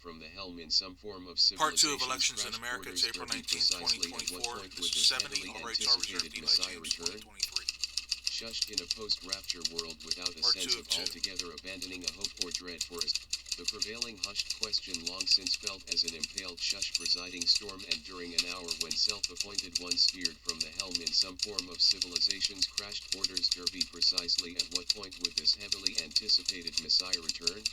from the helm in some form of Part 2 of civilization. Elections in America. It's April 19th, 2024. This is 70. All rights are reserved. Eli James, 2023. Shushed in a post-rapture world without a Part sense two of of two. altogether abandoning a hope or dread for us. The prevailing hushed question long since felt as an impaled shush presiding storm, and during an hour when self-appointed ones steered from the helm in some form of civilization's crashed borders derby, precisely at what point would this heavily anticipated Messiah return?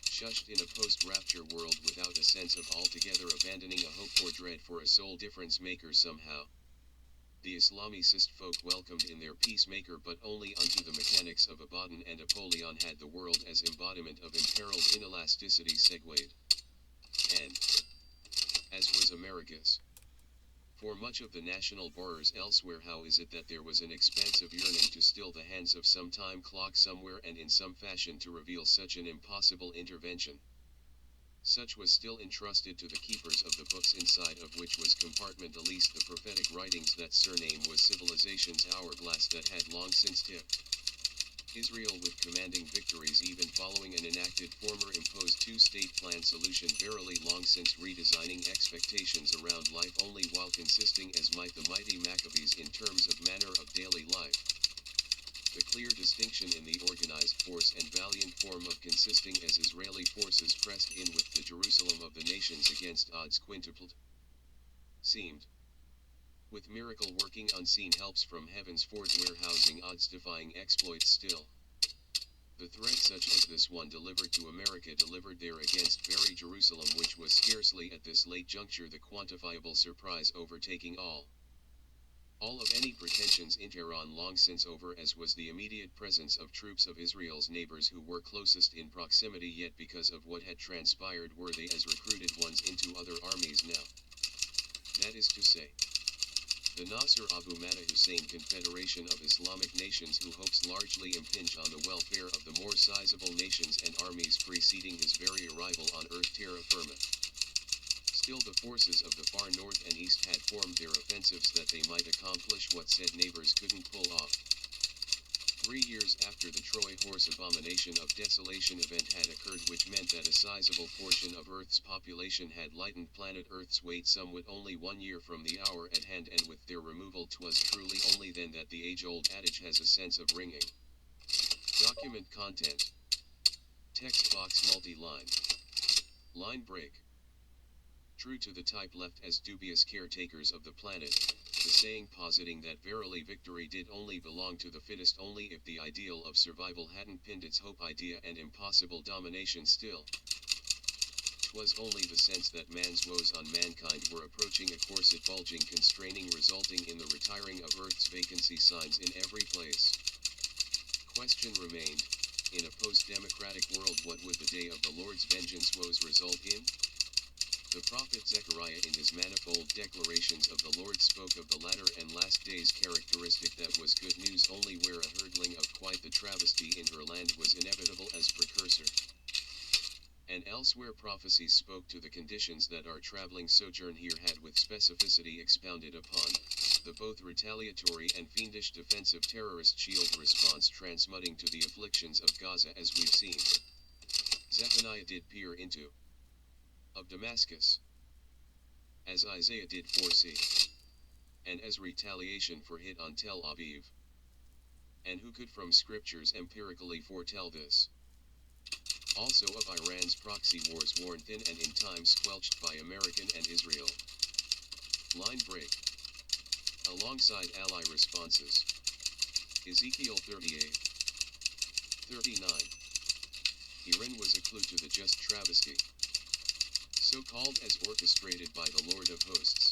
Shushed in a post-rapture world without a sense of altogether abandoning a hope or dread for a soul difference maker somehow. The Islamicist folk welcomed in their peacemaker, but only unto the mechanics of Abaddon and Apollyon had the world as embodiment of imperiled inelasticity segued. And, as was America's, for much of the national borers elsewhere, how is it that there was an expansive yearning to still the hands of some time clock somewhere and in some fashion to reveal such an impossible intervention? Such was still entrusted to the keepers of the books, inside of which was compartmentalized the prophetic writings that surname was civilization's hourglass that had long since tipped Israel with commanding victories, even following an enacted former imposed two-state plan solution, verily long since redesigning expectations around life only while consisting as might the mighty Maccabees in terms of manner of daily life. The clear distinction in the organized force and valiant form of consisting as Israeli forces pressed in with the Jerusalem of the nations against odds quintupled, seemed, with miracle working unseen helps from heaven's fort warehousing odds defying exploits still. The threat such as this one delivered to America delivered there against very Jerusalem, which was scarcely at this late juncture the quantifiable surprise overtaking all of any pretensions in Tehran long since over, as was the immediate presence of troops of Israel's neighbors who were closest in proximity, yet because of what had transpired were they as recruited ones into other armies now. That is to say, the Nasser Abu Mada Hussein Confederation of Islamic Nations, who hopes largely impinge on the welfare of the more sizable nations and armies preceding his very arrival on earth terra firma. Still the forces of the far north and east had formed their offensives that they might accomplish what said neighbors couldn't pull off. 3 years after the Troy horse abomination of desolation event had occurred, which meant that a sizable portion of Earth's population had lightened planet Earth's weight somewhat only 1 year from the hour at hand, and with their removal 'twas truly only then that the age-old adage has a sense of ringing. Document content. Text box multi-line. Line break. True to the type left as dubious caretakers of the planet, the saying positing that verily victory did only belong to the fittest only if the ideal of survival hadn't pinned its hope idea and impossible domination still. 'Twas only the sense that man's woes on mankind were approaching a corset bulging constraining, resulting in the retiring of Earth's vacancy signs in every place. Question remained, in a post-democratic world what would the day of the Lord's vengeance woes result in? The prophet Zechariah in his manifold declarations of the Lord spoke of the latter and last days characteristic that was good news only where a hurdling of quite the travesty in her land was inevitable as precursor. And elsewhere prophecies spoke to the conditions that our traveling sojourn here had with specificity expounded upon, the both retaliatory and fiendish defensive terrorist shield response transmuting to the afflictions of Gaza as we've seen. Zephaniah did peer into of Damascus, as Isaiah did foresee, and as retaliation for hit on Tel Aviv. And who could from scriptures empirically foretell this? Also of Iran's proxy wars worn thin and in time squelched by American and Israel. Line break. Alongside ally responses. Ezekiel 38:39. Herein was a clue to the just travesty, so called as orchestrated by the Lord of hosts,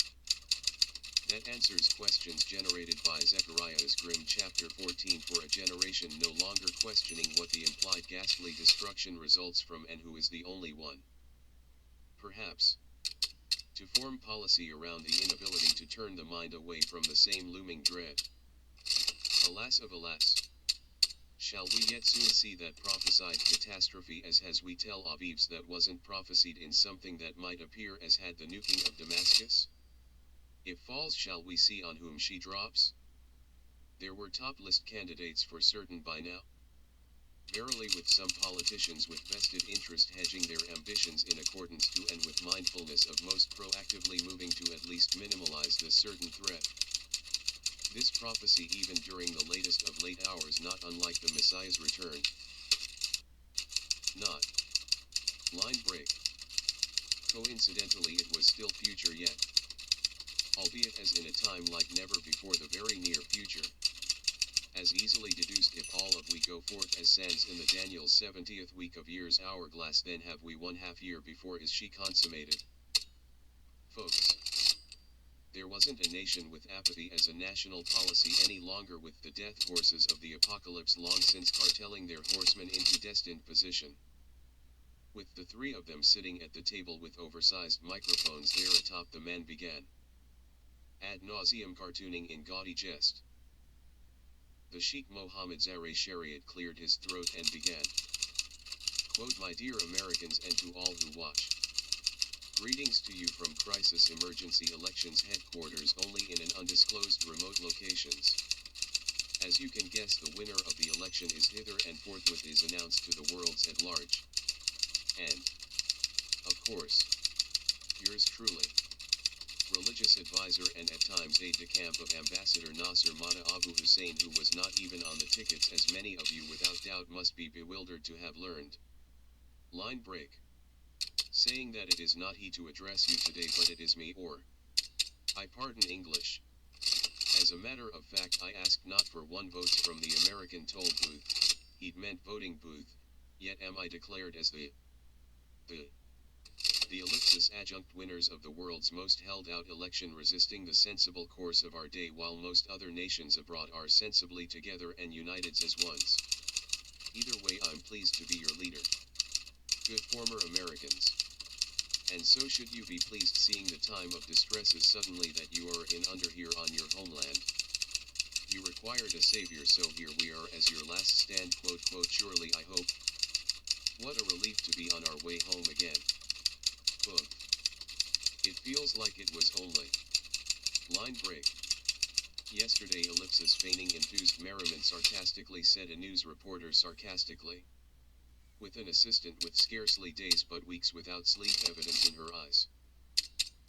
that answers questions generated by Zechariah's grim chapter 14 for a generation no longer questioning what the implied ghastly destruction results from and who is the only one, perhaps, to form policy around the inability to turn the mind away from the same looming dread. Alas of alas! Shall we yet soon see that prophesied catastrophe as has we Tel Aviv's that wasn't prophesied in something that might appear as had the nuking of Damascus? If falls, shall we see on whom she drops? There were top list candidates for certain by now. Verily, with some politicians with vested interest hedging their ambitions in accordance to and with mindfulness of most proactively moving to at least minimalize this certain threat. This prophecy even during the latest of late hours, not unlike the Messiah's return. Not. Line break. Coincidentally, it was still future yet, albeit as in a time like never before, the very near future. As easily deduced if all of we go forth as sands in the Daniel's 70th week of year's hourglass, then have we 1/2 year before is she consummated. Folks, there wasn't a nation with apathy as a national policy any longer, with the death horses of the apocalypse long since cartelling their horsemen into destined position. With the three of them sitting at the table with oversized microphones there atop, the man began ad nauseum cartooning in gaudy jest. The Sheikh Mohammed Zare Shariat cleared his throat and began, quote, "My dear Americans and to all who watch. Greetings to you from Crisis Emergency Elections Headquarters, only in an undisclosed remote locations. As you can guess, the winner of the election is hither and forthwith is announced to the worlds at large. And, of course, yours truly, religious advisor and at times aide-de-camp of Ambassador Nasser Mata Abu Hussein, who was not even on the tickets, as many of you without doubt must be bewildered to have learned. Line break. Saying that it is not he to address you today, but it is me, or, I pardon English. As a matter of fact, I asked not for one votes from the American toll booth, he'd meant voting booth, yet am I declared as the ellipsis adjunct winners of the world's most held out election, resisting the sensible course of our day, while most other nations abroad are sensibly together and united as ones. Either way, I'm pleased to be your leader. Good former Americans. And so should you be pleased, seeing the time of distress is suddenly that you are in under here on your homeland. You required a savior, so here we are as your last stand, quote, quote, surely I hope. What a relief to be on our way home again. Boom. It feels like it was only. Line break. Yesterday, ellipsis, feigning enthused merriment, sarcastically said a news reporter sarcastically, with an assistant with scarcely days but weeks without sleep evident in her eyes,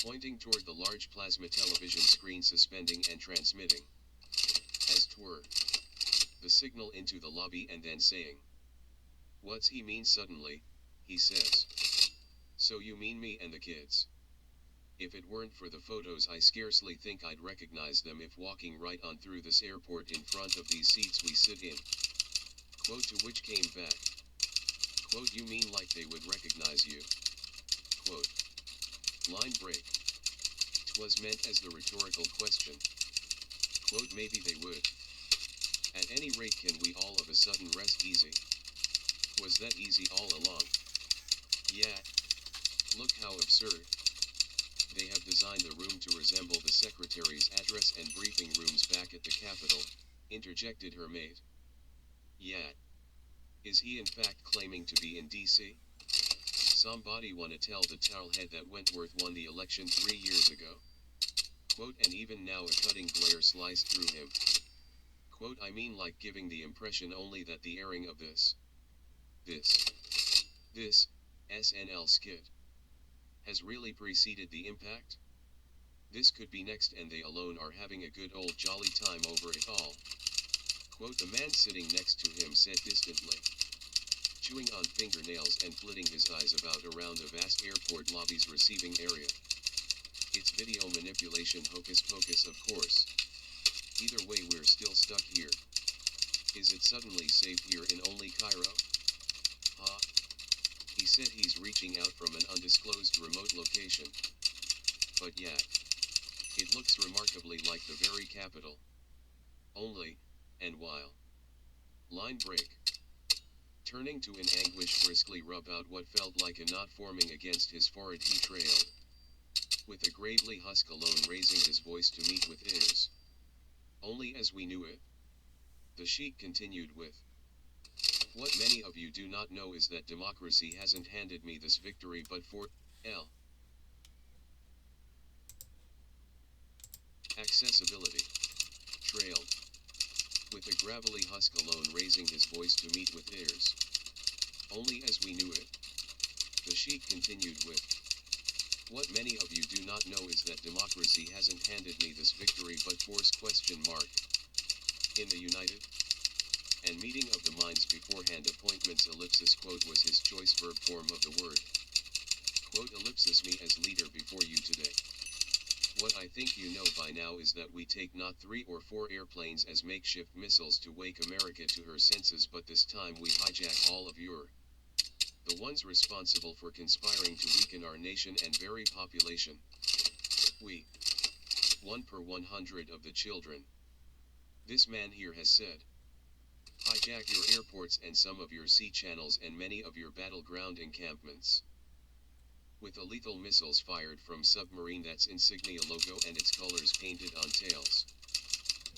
pointing toward the large plasma television screen suspending and transmitting, as 'twere, the signal into the lobby, and then saying, "What's he mean suddenly?" he says. "So you mean me and the kids? If it weren't for the photos, I scarcely think I'd recognize them if walking right on through this airport in front of these seats we sit in." Quote, to which came back, quote, "You mean like they would recognize you?" Quote. Line break. 'Twas meant as the rhetorical question. Quote, "Maybe they would. At any rate, can we all of a sudden rest easy? Was that easy all along? Yeah. Look how absurd. They have designed the room to resemble the secretary's address and briefing rooms back at the Capitol," interjected her maid. "Yeah. Is he in fact claiming to be in D.C.? Somebody wanna tell the towelhead that Wentworth won the election 3 years ago?" Quote, and even now a cutting glare sliced through him. Quote, "I mean like giving the impression only that the airing of this SNL skit has really preceded the impact? This could be next, and they alone are having a good old jolly time over it all." Quote, the man sitting next to him said distantly, chewing on fingernails and flitting his eyes about around the vast airport lobby's receiving area. "It's video manipulation, hocus pocus, of course. Either way, we're still stuck here. Is it suddenly safe here in only Cairo? Huh?" He said he's reaching out from an undisclosed remote location. "But yeah, it looks remarkably like the very capital. Only, and while." Line break. Turning to in anguish briskly rub out what felt like a knot forming against his forehead, he trailed, with a gravely husk alone raising his voice to meet with theirs. "Only as we knew it." The Sheikh continued with, "What many of you do not know is that democracy hasn't handed me this victory but for accessibility." Trailed, with a gravelly husk alone raising his voice to meet with theirs. Only as we knew it. The sheik continued with, what many of you do not know is that democracy hasn't handed me this victory but force ? In the United and meeting of the minds beforehand appointments quote was his choice verb form of the word. Quote me as leader before you today. What I think you know by now is that we take not 3 or 4 airplanes as makeshift missiles to wake America to her senses, but this time we hijack all of the ones responsible for conspiring to weaken our nation and very population. We. 1 per 100 of the children. This man here has said. Hijack your airports and some of your sea channels and many of your battleground encampments. With lethal missiles fired from submarine that's insignia logo and its colors painted on tails.